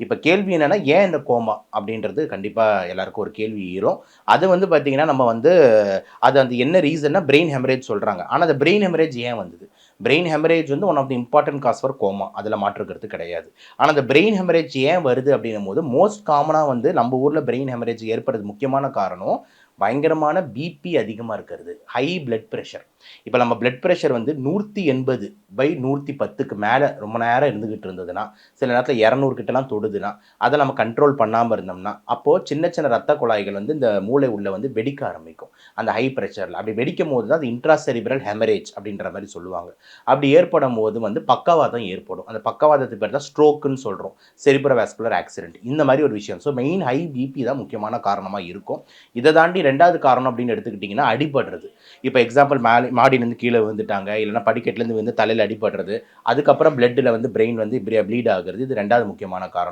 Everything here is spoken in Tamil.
இப்போ கேள்வி என்னன்னா, ஏன் இந்த கோமா அப்படின்றது கண்டிப்பா எல்லாருக்கும் ஒரு கேள்வி ஈரும். அது வந்து பார்த்தீங்கன்னா, நம்ம வந்து அது அந்த என்ன ரீசன்னா பிரெயின் ஹெமரேஜ் சொல்றாங்க. ஆனா அந்த பிரெயின் ஹெமரேஜ் ஏன் வந்தது? பிரெயின் ஹெமரேஜ் வந்து one of the important cause for coma. அதுல மாற்று கருத்து கிடையாது. ஆனா அந்த பிரெயின் ஹெமரேஜ் ஏன் வருது அப்படின்னும்போது, மோஸ்ட் காமனா வந்து நம்ம ஊர்ல பிரெயின் ஹெமரேஜ் ஏற்படுறதுக்கு முக்கியமான காரணம், பயங்கரமான பிபி அதிகமா இருக்கிறது. High blood pressure. இப்ப நம்ம பிளட் பிரஷர் வந்து 180/110க்கு மேல ரொம்ப நேரம் இருந்துகிட்டு இருந்ததுன்னா, சில நேரத்துல 200 கிட்டலாம் தொடுதுன்னா, அத நம்ம கண்ட்ரோல் பண்ணாம இருந்தோம்னா, அப்போ சின்ன சின்ன ரத்த குழாய்கள் வந்து இந்த மூளை உள்ள வந்து வெடிக்க ஆரம்பிக்கும். அந்த ஹை பிரஷர்ல. அப்படி வெடிக்கும்போது தான் அது இன்ட்ரா செரிப்ரல் ஹெமரேஜ் அப்படின்ற மாரி சொல்லுவாங்க. அப்படி ஏற்படும்போது வந்து பக்கவாதம் ஏற்படும். அந்த பக்கவாதத்துக்கு பேர் தான் ஸ்ட்ரோக்குன்னு சொல்றோம். Cerebro vascular accident. இந்த மாரி ஒரு விஷயம். ஸோ மெயின் ஹை பிபி தான் முக்கியமான காரணமா இருக்கும். இத தாண்டி 2வது காரணம் அப்படின்னு எடுத்துக்கிட்டீங்கன்னா, அடிபடுறது. இப்ப எக்ஸாம்பிள் மாடியிலேருந்து கீழ விழுந்துட்டாங்க, இல்லன்னா படிக்கட்டுலேருந்து விழுந்து தலையில அடிபடுறது. அதுக்கப்புறம் பிளட்ல வந்து பிரெயின் வந்து ப்ளீட் ஆகுறது. இது 2வது முக்கியமான காரணம்.